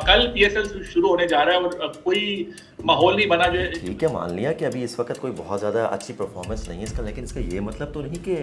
कल पीएसएल शुरू होने जा रहा है और कोई माहौल नहीं बना जो ठीक है, मान लिया कि अभी इस वक्त कोई बहुत ज़्यादा अच्छी परफॉर्मेंस नहीं है इसका, लेकिन इसका ये मतलब तो नहीं कि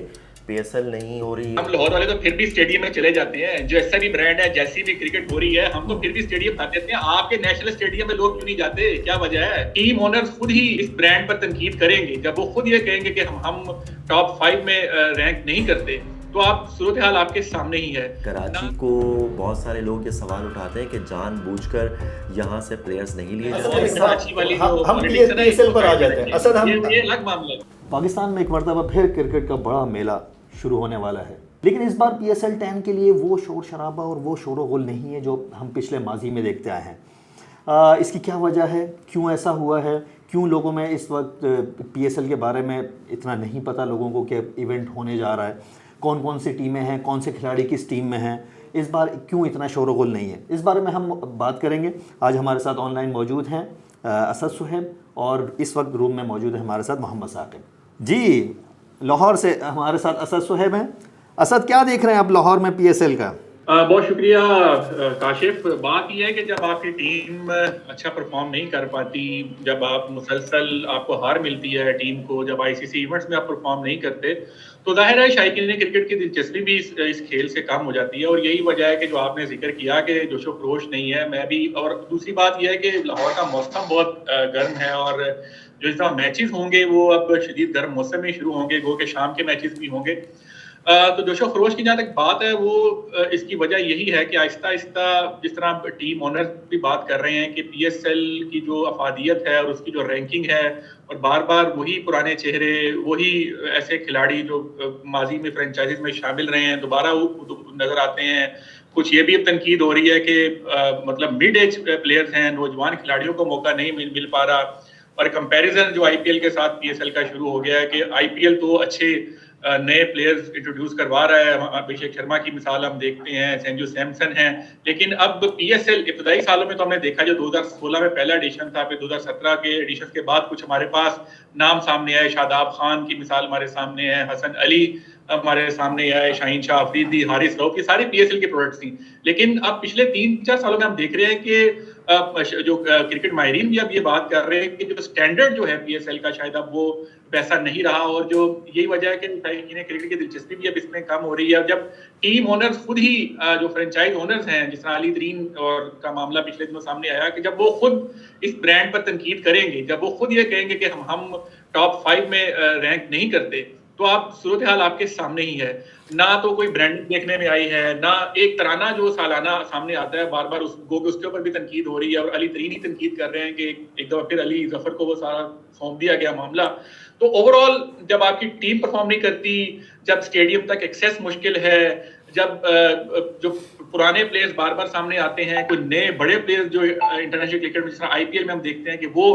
पीएसएल नहीं हो रही। हम लाहौर वाले तो फिर भी स्टेडियम में चले जाते हैं, जैसा भी ब्रांड है, जैसी भी क्रिकेट हो रही है, हम तो फिर भी स्टेडियम जाते हैं। आपके नेशनल स्टेडियम में लोग क्यों नहीं जाते, क्या वजह है? टीम ओनर्स खुद ही इस ब्रांड पर तनकीद करेंगे जब वो खुद ये कहेंगे कि हम टॉप 5 में रैंक नहीं करते, तो आप सूरत हाल आपके सामने ही है। कराची को बहुत सारे लोग ये सवाल उठाते हैं कि जानबूझकर यहाँ से प्लेयर्स नहीं लिए जाते। कराची वाली जो हम पीएसएल पर आ जाते हैं। असद, हम ये अलग मामला है। पाकिस्तान में एक मरतबा फिर क्रिकेट का बड़ा मेला शुरू होने वाला है, लेकिन इस बार पीएसएल 10 के लिए वो शोर शराबा और वो शोर गुल नहीं है जो हम पिछले माजी में देखते आए हैं। इसकी क्या वजह है, क्यों ऐसा हुआ है, क्यों लोगों में इस वक्त पीएसएल के बारे में इतना नहीं पता लोगों को कि इवेंट होने जा रहा है, कौन कौन सी टीमें हैं, कौन से खिलाड़ी किस टीम में हैं, इस बार क्यों इतना शोर गुल नहीं है, इस बारे में हम बात करेंगे। आज हमारे साथ ऑनलाइन मौजूद हैं असद सुहेब, और इस वक्त रूम में मौजूद है हमारे साथ मोहम्मद साकिब जी। लाहौर से हमारे साथ असद सुहेब हैं। असद, क्या देख रहे हैं आप लाहौर में पीएसएल का? बहुत शुक्रिया काशिफ। बात यह है कि जब आपकी टीम अच्छा परफॉर्म नहीं कर पाती, जब आप मुसलसल आपको हार मिलती है टीम को, जब आईसीसी इवेंट्स में आप परफॉर्म नहीं करते, तो जाहिर है शायकीन क्रिकेट की दिलचस्पी भी इस खेल से कम हो जाती है। और यही वजह है कि जो आपने जिक्र किया कि जोशो खरोश नहीं है, मैं भी। और दूसरी बात यह है कि लाहौर का मौसम बहुत गर्म है, और जो इस तरह मैचेस होंगे वो अब शदीद गर्म मौसम में शुरू होंगे, गो के शाम के मैचेस भी होंगे। तो जोशो खरोश की जहाँ तक बात है, वो इसकी वजह यही है कि आहिस्ता आहिस्ता जिस तरह टीम ओनर भी बात कर रहे हैं कि पीएसएल की जो अफादियत है और उसकी जो रैंकिंग है, और बार बार वही पुराने चेहरे, वही ऐसे खिलाड़ी जो माजी में फ्रेंचाइजीज में शामिल रहे हैं दोबारा नजर आते हैं। कुछ ये भी तनकीद हो रही है कि मतलब मिड एज प्लेयर्स हैं, नौजवान खिलाड़ियों को मौका नहीं मिल पा रहा। और कंपैरिजन जो आईपीएल के साथ पीएसएल का शुरू हो गया है कि आईपीएल तो अच्छे नए प्लेयर्स इंट्रोड्यूस करवा रहा है। अभिषेक शर्मा की मिसाल हम देखते हैं, संजू सैमसन है, लेकिन अब पीएसएल इब्तदाई सालों में तो हमने देखा जो 2016 में पहला एडिशन था, फिर 2017 के एडिशन के बाद कुछ हमारे पास नाम सामने आए। शादाब खान की मिसाल हमारे सामने है, हसन अली हमारे सामने आए, शाहीन शाह अफरीदी, हारिस रऊफ, ये सारे पीएसएल के प्रोडक्ट्स थी। लेकिन अब पिछले 3-4 सालों में हम देख रहे हैं कि जो क्रिकेट माहिरीन भी अब ये बात कर रहे हैं कि जो स्टैंडर्ड जो है पीएसएल का शायद अब वो वैसा नहीं रहा, और जो यही वजह है कि क्रिकेट की दिलचस्पी भी अब इसमें कम हो रही है। अब जब टीम ओनर्स खुद ही जो फ्रेंचाइज ओनर्स हैं, जिस तरह अली तरीन और का मामला पिछले दिनों सामने आया, कि जब वो खुद इस ब्रांड पर तनकीद करेंगे, जब वो खुद ये कहेंगे कि हम टॉप 5 में रैंक नहीं करते, तो आप सूरत हाल आपके सामने ही है। ना तो कोई ब्रांडिंग देखने में आई है, ना एक तराना जो सालाना सामने आता है बार बार उसके ऊपर भी तनकीद हो रही है, और अली तरीन ही तनकीद कर रहे हैं कि एक दफा फिर अली जफर को वो सारा सौंप दिया गया मामला। तो ओवरऑल जब आपकी टीम परफॉर्म नहीं करती, जब स्टेडियम तक एक्सेस मुश्किल है, जब जो पुराने प्लेयर्स बार बार सामने आते हैं, कोई नए बड़े प्लेयर्स जो इंटरनेशनल क्रिकेट में जिस तरह आईपीएल में हम देखते हैं कि वो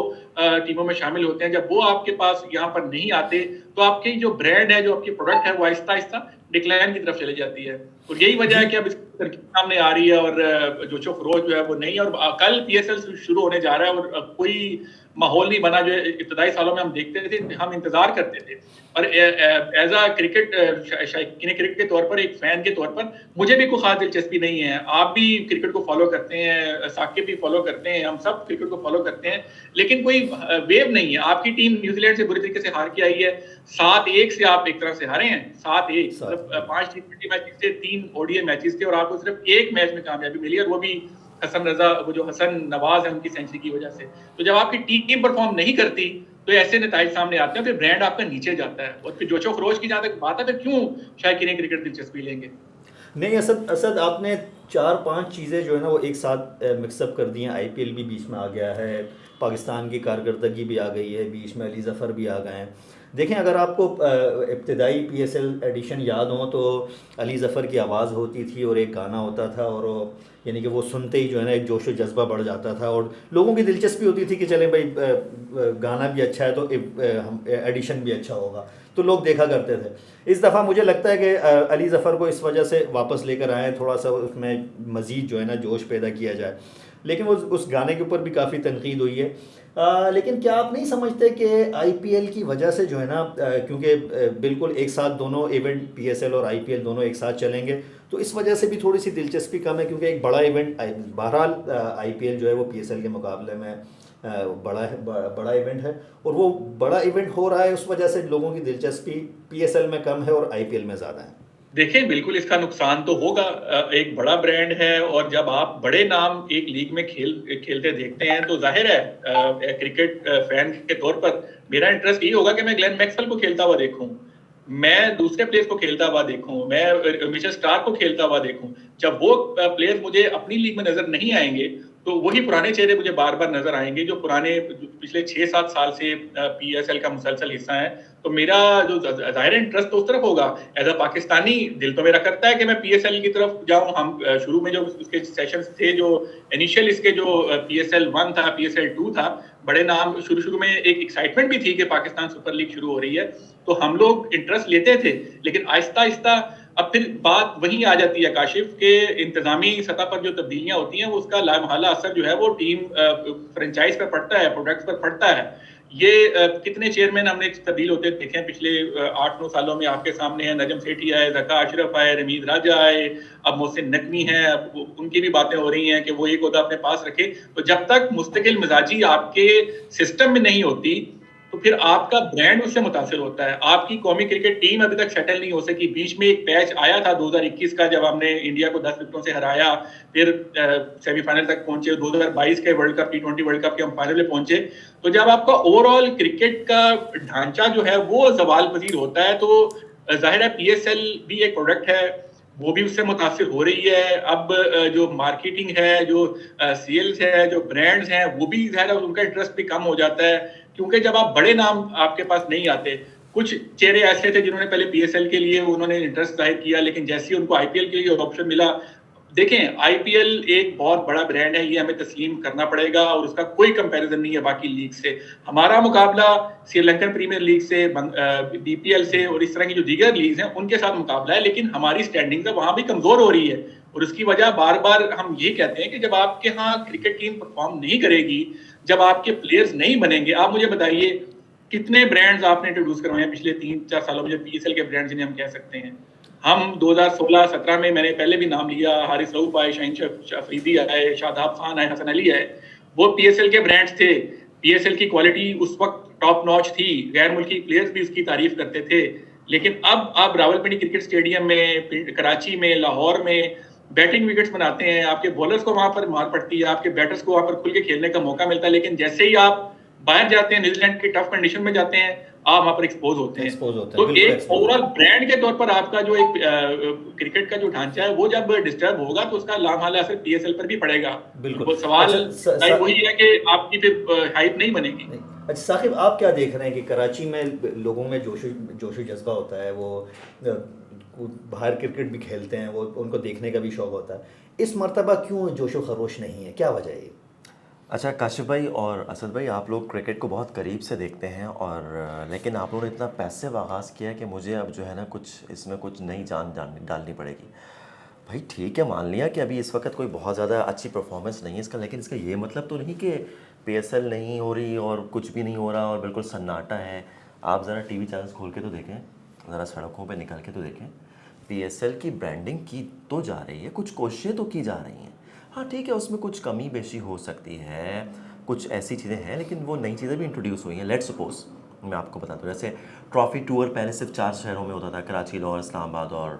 टीमों में शामिल होते हैं, जब वो आपके पास यहाँ पर नहीं आते, तो आपकी जो ब्रांड है, जो आपकी प्रोडक्ट है, वो आहिस्ता आहिस्ता डिक्लाइन की तरफ चली जाती है। और यही वजह है कि अब इस तरकीब सामने आ रही है, और जोशो खरोश जो है वो नहीं है। और कल पीएसएल शुरू होने जा रहा है, और कोई माहौल नहीं बना जो इब्तदाई सालों में हम देखते थे, हम इंतजार करते थे। और एज अ क्रिकेट क्रिकेट के तौर पर, एक फैन के तौर पर, मुझे भी कोई खास दिलचस्पी नहीं है। आप भी क्रिकेट को फॉलो करते हैं, साकिब भी फॉलो करते हैं, हम सब क्रिकेट को फॉलो करते हैं, लेकिन कोई वेव नहीं है। आपकी टीम न्यूजीलैंड से बुरी तरीके से हार के आई है, 7-1 से आप एक तरह से हारे हैं। 7-1 मतलब 5 T20 मैचेस से 3 ओडीआई मैचेस थे, और आपको सिर्फ एक मैच में कामयाबी मिली, और वो भी हसन रजा, वो जो हसन नवाज है, उनकी सेंचुरी की वजह से। तो जब आपकी टीम परफॉर्म नहीं करती, तो ऐसे नतीजे सामने आते हैं, फिर ब्रांड आपका नीचे जाता है। और फिर जोशो खरोश की जहाँ तक बात है, फिर क्यों शायकीन क्रिकेट दिलचस्पी लेंगे? नहीं असद, आपने 4-5 चीज़ें जो है ना वो एक साथ मिक्सअप कर दी हैं। आईपीएल भी बीच में आ गया है, पाकिस्तान की कारकर्दगी भी आ गई है, बीच में अली ज़फ़र भी आ गए हैं। देखें, अगर आपको इब्तदाई पीएसएल एडिशन याद हो तो अली ज़फ़र की आवाज़ होती थी और एक गाना होता था, और यानी कि वो सुनते ही जो है ना एक जोश व जज्बा बढ़ जाता था, और लोगों की दिलचस्पी होती थी कि चले भाई गाना भी अच्छा है तो हम एडिशन भी अच्छा होगा, तो लोग देखा करते थे। इस दफ़ा मुझे लगता है कि अली ज़फ़र को इस वजह से वापस लेकर आए, थोड़ा सा उसमें मज़ीद जो है ना जोश पैदा किया जाए। लेकिन वो उस गाने के ऊपर भी काफ़ी तनकीद हुई है। लेकिन क्या आप नहीं समझते कि आईपीएल की वजह से जो है ना, क्योंकि बिल्कुल एक साथ दोनों इवेंट पीएसएल और आईपीएल दोनों एक साथ चलेंगे, तो इस वजह से भी थोड़ी सी दिलचस्पी कम है, क्योंकि एक बड़ा इवेंट बहरहाल आईपीएल जो है वो पीएसएल के मुकाबले में बड़ा इवेंट है, और वो बड़ा इवेंट हो रहा है, उस वजह से लोगों की दिलचस्पी पीएसएल में कम है और आईपीएल में ज़्यादा है। देखिए, बिल्कुल इसका नुकसान तो होगा। एक बड़ा ब्रांड है और जब आप बड़े नाम एक लीग में खेलते देखते हैं तो जाहिर है क्रिकेट फैन के तौर पर मेरा इंटरेस्ट ये होगा कि मैं ग्लेन मैक्सवेल को खेलता हुआ देखूं, मैं दूसरे प्लेयर्स को खेलता हुआ देखूं, मैं मिचेल स्टार्क को खेलता हुआ देखूं। जब वो प्लेयर्स मुझे अपनी लीग में नजर नहीं आएंगे तो वही पुराने चेहरे मुझे बार बार नजर आएंगे जो पुराने पिछले 6-7 साल से पीएसएल का मुसलसल हिस्सा है। तो मेरा जो जाहिर इंटरेस्ट तो उस तरफ होगा। एज अ पाकिस्तानी दिल तो मेरा करता है कि मैं पीएसएल की तरफ जाऊं। हम शुरू में जो उसके सेशंस थे, जो इनिशियल इसके जो पीएसएल 1 था, पीएसएल 2 था, बड़े नाम, शुरू में एक एक्साइटमेंट भी थी कि पाकिस्तान सुपर लीग शुरू हो रही है, तो हम लोग इंटरेस्ट लेते थे। लेकिन आहिस्ता आहिस्ता अब फिर बात वही आ जाती है काशिफ के इंतजामी सतह पर जो तब्दीलियां होती हैं उसका लामहला असर जो है वो टीम फ्रेंचाइज पर पड़ता है, प्रोडक्ट्स पर पड़ता है। ये कितने चेयरमैन हमने तब्दील होते देखे हैं पिछले 8-9 सालों में, आपके सामने है। नजम सेठी आए, ज़का अशरफ आए, रमीज राजा आए, अब मोहसिन नकवी हैं, अब उनकी भी बातें हो रही हैं कि वो एक ओहदा अपने पास रखे। तो जब तक मुस्तकिल मिजाजी आपके सिस्टम में नहीं होती तो फिर आपका ब्रांड उससे मुतासिर होता है। आपकी कौमी क्रिकेट टीम अभी तक सेटल नहीं हो सकी। बीच में एक पैच आया था 2021 का, जब हमने इंडिया को 10 विकेटों से हराया, फिर सेमीफाइनल तक पहुंचे। 2022 के world cup, T20 world cup के हम फाइनल में पहुंचे। तो जब आपका ओवरऑल क्रिकेट का ढांचा जो है वो सवाल पजीर होता है तो जाहिर है पीएसएल भी एक प्रोडक्ट है, वो भी उससे मुतासिर हो रही है। अब जो मार्केटिंग है, जो सेल्स है, जो ब्रांड्स हैं, वो भी ज़ाहिर है उनका इंटरेस्ट भी कम हो जाता है, क्योंकि जब आप बड़े नाम आपके पास नहीं आते। कुछ चेहरे ऐसे थे जिन्होंने पहले पीएसएल के लिए उन्होंने इंटरेस्ट जाहिर किया, लेकिन जैसे ही उनको आईपीएल के लिए ऑप्शन मिला, देखें आईपीएल एक बहुत बड़ा ब्रांड है, ये हमें तस्लीम करना पड़ेगा और उसका कोई कंपैरिजन नहीं है बाकी लीग से। हमारा मुकाबला श्रीलंकन प्रीमियर लीग से, बीपीएल से और इस तरह की जो दीगर लीग्स हैं उनके साथ मुकाबला है, लेकिन हमारी स्टैंडिंग वहां भी कमजोर हो रही है। और उसकी वजह बार बार हम ये कहते हैं कि जब आपके यहाँ क्रिकेट टीम परफॉर्म नहीं करेगी, जब आपके प्लेयर्स नहीं बनेंगे, आप मुझे बताइए कितने ब्रांड्स आपने इंट्रोड्यूस करवाए हैं पिछले 3-4 सालों में, जो पीएसएल के ब्रांड्स जिन्हें हम कह सकते हैं। हम 2016-17 में, मैंने पहले भी नाम लिया, हारिस रऊफ आए, शाहीन अफरीदी आए, शादाब खान आए, हसन अली आए, वो पीएसएल के ब्रांड्स थे। पीएसएल की क्वालिटी उस वक्त टॉप नॉच थी, गैर मुल्की प्लेयर्स भी उसकी तारीफ करते थे। लेकिन अब आप रावलपिंडी क्रिकेट स्टेडियम में, कराची में, लाहौर में बैटिंग विकेट्स बनाते हैं, आपके बॉलर्स को वहां पर मार पड़ती है, आपके बैटर्स को वहां पर खुल के खेलने का मौका मिलता है। लेकिन जैसे ही आप बाहर जाते हैं, न्यूजीलैंड की टफ कंडीशन में जाते हैं, आप वहां पर एक्सपोज होते हैं। तो एक ओवरऑल ब्रांड के तौर पर आपका जो एक क्रिकेट का जो ढांचा है वो जब डिस्टर्ब होगा तो उसका लामहला असर पीएसएल पर भी पड़ेगा। बिल्कुल। सवाल वही है कि आपकी फिर हाइप नहीं बनेगी। अच्छा साकिब, आप क्या देख रहे हैं कि कराची में लोगों में जोशो जज्बा होता है, वो बाहर क्रिकेट भी खेलते हैं, वो उनको देखने का भी शौक होता है, इस मर्तबा क्यों जोशो खरोश नहीं है, क्या वजह है? अच्छा काशिफ भाई और असद भाई, आप लोग क्रिकेट को बहुत करीब से देखते हैं, और लेकिन आप लोगों ने इतना पैसिव आगाज़ किया कि मुझे अब जो है ना कुछ इसमें कुछ नई जान डालनी पड़ेगी। भाई ठीक है, मान लिया कि अभी इस वक्त कोई बहुत ज़्यादा अच्छी परफॉर्मेंस नहीं है इसका, लेकिन इसका ये मतलब तो नहीं कि पीएसएल नहीं हो रही और कुछ भी नहीं हो रहा और बिल्कुल सन्नाटा है। आप ज़रा टीवी चैनल्स खोल के तो देखें, ज़रा सड़कों पे निकल के तो देखें, पीएसएल की ब्रांडिंग की तो जा रही है, कुछ कोशिशें तो की जा रही हैं। हाँ ठीक है, उसमें कुछ कमी बेशी हो सकती है, कुछ ऐसी चीज़ें हैं, लेकिन वो नई चीज़ें भी इंट्रोड्यूस हुई हैं। लेट्स सपोज मैं आपको बताता हूँ, जैसे ट्रॉफ़ी टूर पहले सिर्फ 4 शहरों में होता था, कराची, लाहौर, इस्लामाबाद और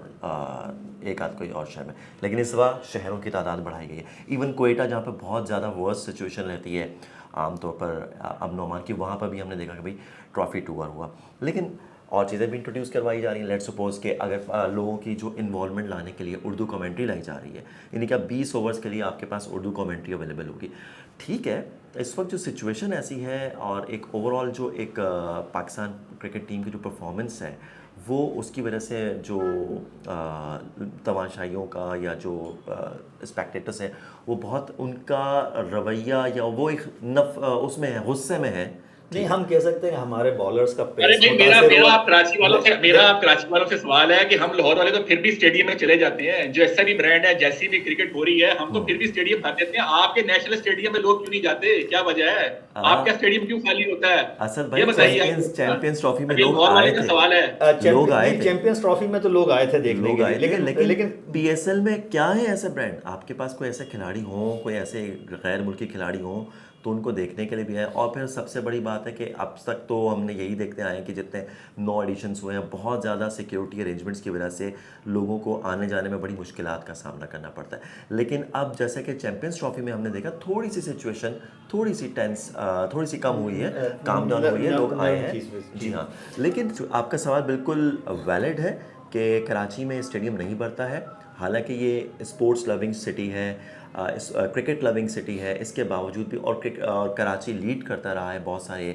एक आध कोई और शहर में, लेकिन इस बार शहरों की तादाद बढ़ाई गई है। इवन कोयटा, जहाँ पर बहुत ज़्यादा वर्स्ट सिचुएशन रहती है आमतौर पर अब नौमान की, वहाँ पर भी हमने देखा कि भाई ट्रॉफ़ी टूर हुआ, लेकिन और चीज़ें भी इंट्रोड्यूस करवाई जा रही हैं। लेट्स सपोज के अगर लोगों की जो इन्वॉल्वमेंट लाने के लिए उर्दू कमेंट्री लाई जा रही है, यानी कि 20 ओवर्स के लिए आपके पास उर्दू कमेंट्री अवेलेबल होगी। ठीक है, इस वक्त जो सिचुएशन ऐसी है और एक ओवरऑल जो एक पाकिस्तान क्रिकेट टीम की जो परफॉर्मेंस है वो उसकी वजह से जो तमाशाइयों का या जो स्पेक्टेटर्स हैं वो बहुत उनका रवैया या वो एक उसमें है, गुस्से में है नहीं, हम कह सकते हैं हमारे बॉलर्स का अरे पेस भाई मेरा मुतासिर मेरा हुआ। आप कराची वालों से सवाल है कि हम लाहौर वाले तो फिर भी स्टेडियम में चले जाते हैं, जैसा भी ब्रांड है, जैसी भी क्रिकेट हो रही है, हम तो फिर भी स्टेडियम भर देते हैं। आपके नेशनल स्टेडियम में लोग क्यों नहीं जाते, क्या वजह है? आपका हाँ स्टेडियम क्यों खाली होता है? असद ये भाई, बताइए आप चैंपियंस मुझे। चैंपियंस ट्रॉफी में अभी लोग लाहौर आए वाले का थे, सवाल है। लोग आए थे, चैंपियंस ट्रॉफी में तो लोग आए थे देखने लोग के आए लिए, थे, लेकिन लेकिन लेकिन पीएसएल में क्या है ऐसे ब्रांड? आपके पास कोई ऐसे खिलाड़ी हों, कोई ऐसे गैर मुल्की खिलाड़ी हों तो उनको देखने के लिए भी है। और फिर सबसे बड़ी बात है कि अब तक तो हमने यही देखते आए हैं कि जितने 9 एडिशंस हुए हैं, बहुत ज़्यादा सिक्योरिटी अरेंजमेंट्स की वजह से लोगों को आने जाने में बड़ी मुश्किलात का सामना करना पड़ता है। लेकिन अब जैसे कि चैंपियंस ट्रॉफी में हमने देखा थोड़ी सी सिचुएशन थोड़ी सी टेंस, थोड़ी सी कम हुई है, काम डाउन हुई है, लोग आए हैं। जी हाँ, लेकिन आपका सवाल बिल्कुल वैलिड है कि कराची में स्टेडियम नहीं भरता है। हालांकि ये स्पोर्ट्स लविंग सिटी है, क्रिकेट लविंग सिटी है, इसके बावजूद भी और कराची लीड करता रहा है। बहुत सारे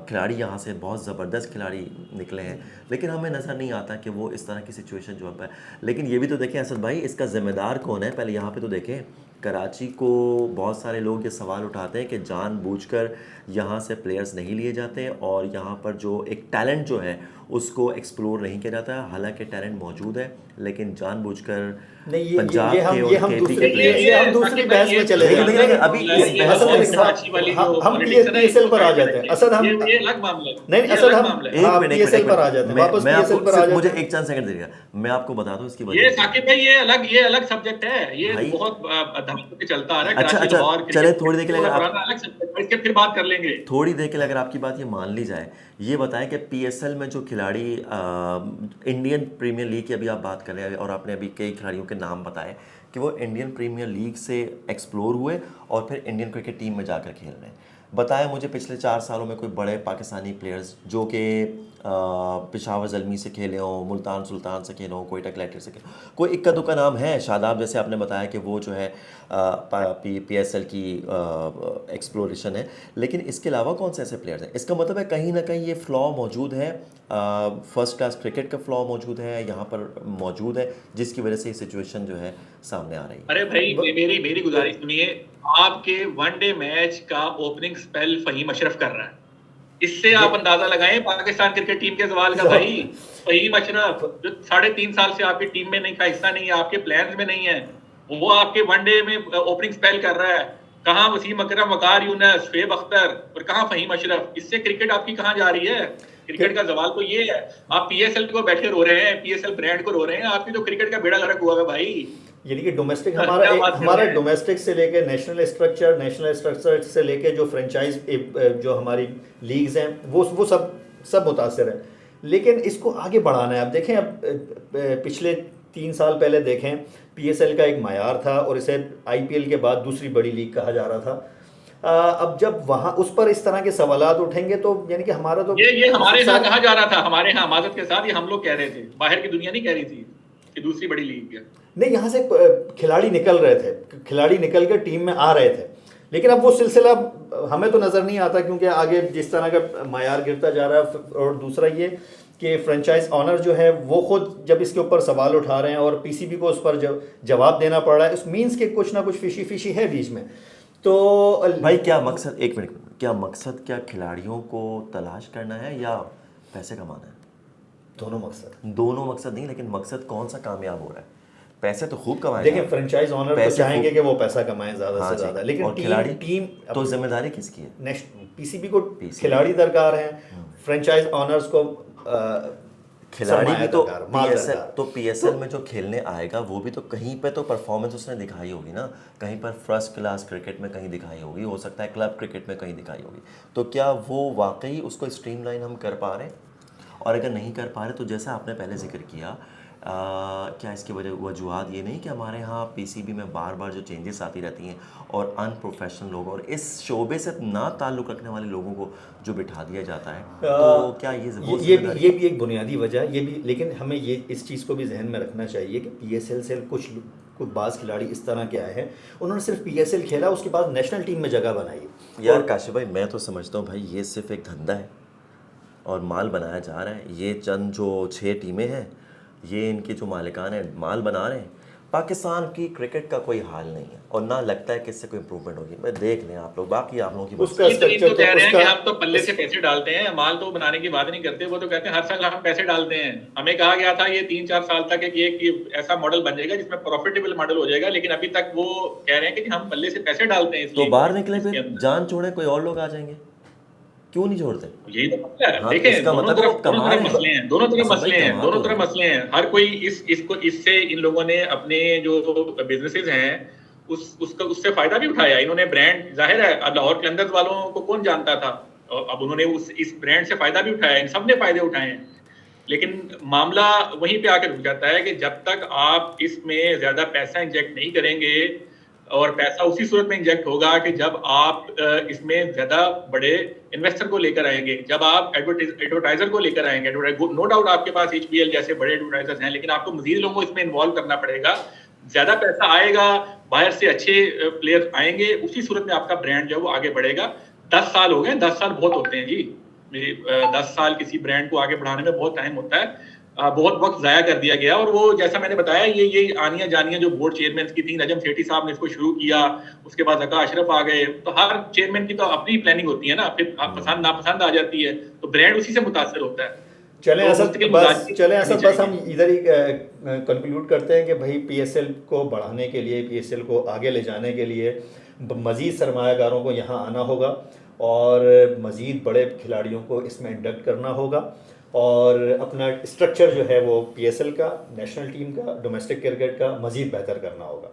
खिलाड़ी यहाँ से बहुत ज़बरदस्त खिलाड़ी निकले हैं, लेकिन हमें नज़र नहीं आता कि वो इस तरह की सिचुएशन जो है। लेकिन ये भी तो देखें असद भाई, इसका ज़िम्मेदार कौन है? पहले यहाँ पे तो देखें, कराची को बहुत सारे लोग ये सवाल उठाते हैं कि जानबूझकर यहाँ से प्लेयर्स नहीं लिए जाते और यहाँ पर जो एक टैलेंट जो है उसको एक्सप्लोर नहीं किया जाता। हालांकि टैलेंट मौजूद है, लेकिन जानबूझकर नहीं, पंजाब ये हम के ये और हम केपी दूसरे के प्लेयर्स। ये हम दूसरी बहस में चले लेकिन- जाएंगे। लेकिन अभी इस बहस असद में एक कराची वाली जो हम पॉलिटिक्स है ना, पीएसएल पर आ इसको जाते हैं। असद हम ये अलग मामला है। नहीं, ये असद अलग हम मामला है। एक हाँ मिनट, पीएसएल पर आ जाते हैं, वापस मैं पीएसएल आपको पर आ सिर्फ मुझे जाते हैं। एक चंद सेकंड दीजिएगा, मैं आपको बता दूं इसकी ये वजह। साकिब भाई ये अलग सब्जेक्ट है, ये भाई बहुत दहाकों से चलता आ रहा है। अच्छा कराची अच्छा, लाहौर चले क्रिकेट थोड़ी देर के लिए पूरा अगर पुराना आप अलग सब्जेक्ट है, इसके फिर बात कर लेंगे। थोड़ी देर के लिए अगर आपकी बात ये मान ली जाए, ये बताएं कि पीएसएल में जो खिलाड़ी इंडियन प्रीमियर लीग की अभी आप बात कर रहे हैं और आपने अभी कई खिलाड़ियों के नाम बताए कि वो इंडियन प्रीमियर लीग से एक्सप्लोर हुए और फिर इंडियन क्रिकेट टीम में जाकर खेल रहे हैं। बताएं मुझे पिछले 4 सालों में कोई बड़े पाकिस्तानी प्लेयर्स जो कि पेशावर ज़ल्मी से खेले हों, मुल्तान सुल्तान से खेले हों, कोयटा कलेक्टर से खेले हों, कोई इक्का दुक्का नाम है? शादाब जैसे आपने बताया कि वो जो है पीएसएल की एक्सप्लोरेशन है, लेकिन इसके अलावा कौन से ऐसे प्लेयर्स हैं? इसका मतलब है कहीं ना कहीं ये फ्लॉ मौजूद है, फर्स्ट क्लास क्रिकेट का फ्लॉ मौजूद है यहाँ पर मौजूद है, जिसकी वजह से ये सिचुएशन जो है सामने आ रही है। अरे भाई मेरी गुजारिश सुनिए, आपके वनडे मैच का ओपनिंग स्पेल फहीम अशरफ कर रहा है, इससे आप अंदाजा लगाएं पाकिस्तान क्रिकेट टीम के सवाल का। भाई फहीम अशरफ जो 3.5 साल से आपकी टीम में नहीं का हिस्सा नहीं है, आपके प्लान्स में नहीं है, वो आपके वनडे में ओपनिंग स्पेल कर रहा है। कहाँ वसीम अकरम, वकार यूनुस, शुएब अख्तर और कहाँ फहीम अशरफ? इससे क्रिकेट आपकी कहाँ जा रही है? क्रिकेट का सवाल तो ये है। आप पीएसएल को बैठे रो रहे हैं, पीएसएल ब्रांड को रो रहे हैं, आपकी तो क्रिकेट का बेड़ा गर्क हुआ है भाई। यानी कि डोमेस्टिक क्या हमारा बात कर हमारा रहे हैं? डोमेस्टिक से लेके नेशनल स्ट्रक्चर से लेके जो फ्रेंचाइज जो हमारी लीग्स हैं वो सब मुतासर है। लेकिन इसको आगे बढ़ाना है। अब देखें, अब पिछले 3 साल पहले देखें, पीएसएल का एक मायार था और इसे आईपीएल के बाद दूसरी बड़ी लीग कहा जा रहा था। अब जब वहाँ उस पर इस तरह के सवालात उठेंगे तो यानी कि हमारा तो ये हमारे यहाँ कहा जा रहा था, हमारे यहाँ माजत के साथ, ये हम लोग कह रहे थे, बाहर की दुनिया नहीं कह रही थी कि दूसरी बड़ी लीग है। नहीं, यहाँ से खिलाड़ी निकल रहे थे, खिलाड़ी निकल कर टीम में आ रहे थे, लेकिन अब वो सिलसिला हमें तो नज़र नहीं आता क्योंकि आगे जिस तरह का मायार गिरता जा रहा है। और दूसरा ये कि फ्रेंचाइज ऑनर जो है वो खुद जब इसके ऊपर सवाल उठा रहे हैं और पीसीबी को उस पर जवाब देना पड़ रहा है, इस मीन्स के कुछ ना कुछ फिशी है बीच में। तो भाई क्या मकसद, एक मिनट, क्या मकसद, क्या खिलाड़ियों को तलाश करना है या पैसे कमाना है? दोनों मकसद नहीं, लेकिन मकसद कौन सा कामयाब हो रहा है? पैसे तो खूब कमाए। देखिए, फ्रेंचाइज ऑनर तो चाहेंगे कि वो पैसा कमाएं ज़्यादा से ज़्यादा, लेकिन खिलाड़ी टीम तो जिम्मेदारी किसकी है? पीसीबी को खिलाड़ी दरकार हैं, फ्रेंचाइज ऑनर्स को खिलाड़ी भी तो पीएसएल में जो खेलने आएगा वो भी तो कहीं पे तो परफॉर्मेंस उसने दिखाई होगी ना, कहीं पर फर्स्ट क्लास क्रिकेट में कहीं दिखाई होगी, हो सकता है क्लब क्रिकेट में कहीं दिखाई होगी। तो क्या वो वाकई उसको स्ट्रीमलाइन हम कर पा रहे हैं? और अगर नहीं कर पा रहे तो जैसा आपने पहले जिक्र किया, क्या इसकी वजूहत ये नहीं कि हमारे यहाँ पीसीबी में बार बार जो चेंजेस आती रहती हैं और अनप्रोफेशनल लोग और इस शोबे से ना ताल्लुक़ रखने वाले लोगों को जो बिठा दिया जाता है, तो क्या ये भी एक बुनियादी वजह है। ये भी, लेकिन हमें ये इस चीज़ को भी जहन में रखना चाहिए कि पीएसएल से कुछ बाज़ खिलाड़ी इस तरह के आए हैं, उन्होंने सिर्फ पीएसएल खेला, उसके बाद नेशनल टीम में जगह बनाई। यार काशिफ भाई, मैं तो समझता हूँ भाई ये सिर्फ एक धंधा है और माल बनाया जा रहा है। ये चंद जो 6 टीमें हैं, ये इनके जो मालिकान हैं माल बना रहे हैं, पाकिस्तान की क्रिकेट का कोई हाल नहीं है और ना लगता है कि इससे कोई इम्प्रूवमेंट होगी। मैं देख लें आप लोग, बाकी आप लोगों की उसका ये तो स्ट्रक्चर कह रहे हैं कि उसका हम तो पल्ले से पैसे डालते हैं, माल तो बनाने की बात नहीं करते। वो तो कहते हैं हर साल हम पैसे डालते हैं। हमें कहा गया था ये 3-4 साल तक एक ये ऐसा मॉडल बन जाएगा जिसमें प्रॉफिटेबल मॉडल हो जाएगा, लेकिन अभी तक वो कह रहे हैं कि हम पल्ले से पैसे डालते हैं इस तो लीग बाहर में, निकले इसके फिर अंदर। जान छोड़े, कोई और लोग आ जाएंगे, क्यों नहीं छोड़ते? यही तो मसला है। हाँ, तो देखें, इसका मतलब है वो दोनों कमा तरफ रहे मसले हैं। हैं, दोनों तरफ असद भाई मसले हैं, कमा दोनों तो रहे तरफ हैं। मसले हैं। हर कोई इससे इन लोगों ने अपने जो बिजनेसेस हैं उससे फायदा भी उठाया। इन्होंने ब्रांड, जाहिर है अब लाहौर कलंदर्स वालों को कौन जानता था, और अब उन्होंने इस ब्रांड से फायदा भी उठाया। इन सब ने फायदे उठाए हैं। लेकिन मामला वहीं पे आकर रुक जाता है कि जब तक आप इसमें ज्यादा पैसा इंजेक्ट नहीं करेंगे, और पैसा उसी सूरत में इंजेक्ट होगा कि जब आप इसमें ज्यादा बड़े इन्वेस्टर को लेकर आएंगे, जब आप एडवर्टाइजर को लेकर आएंगे। नो डाउट आपके पास HBL जैसे बड़े एडवर्टाइजर्स हैं, लेकिन आपको मजीद लोगों को इसमें इन्वॉल्व करना पड़ेगा। ज्यादा पैसा आएगा, बाहर से अच्छे प्लेयर आएंगे, उसी सूरत में आपका ब्रांड जो है वो आगे बढ़ेगा। 10 साल हो गए, 10 साल बहुत होते हैं जी। 10 साल किसी ब्रांड को आगे बढ़ाने में बहुत टाइम होता है। बहुत वक्त जाया कर दिया गया। और वो जैसा मैंने बताया, ये आनिया जानिया जो बोर्ड चेयरमैन की थी, नजम सेठी साहब ने इसको शुरू किया, उसके बाद ज़का अशरफ आ गए। तो हर चेयरमैन की तो अपनी प्लानिंग होती है ना, फिर पसंद नापसंद आ जाती है, तो ब्रांड उसी से मुतासर होता है। चलें तो असद मुस्तकिल बस मुजाहिदगी चलें करनी असद बस चाहिए। हम इधर ही कंक्लूड करते हैं कि भाई PSL को बढ़ाने के लिए, PSL को आगे ले जाने के लिए मज़ीद सरमायाकारों को यहाँ आना होगा और मज़ीद बड़े खिलाड़ियों को इसमें इंडक्ट करना होगा, और अपना स्ट्रक्चर जो है वो PSL का, नेशनल टीम का, डोमेस्टिक क्रिकेट का मज़ीद बेहतर करना होगा।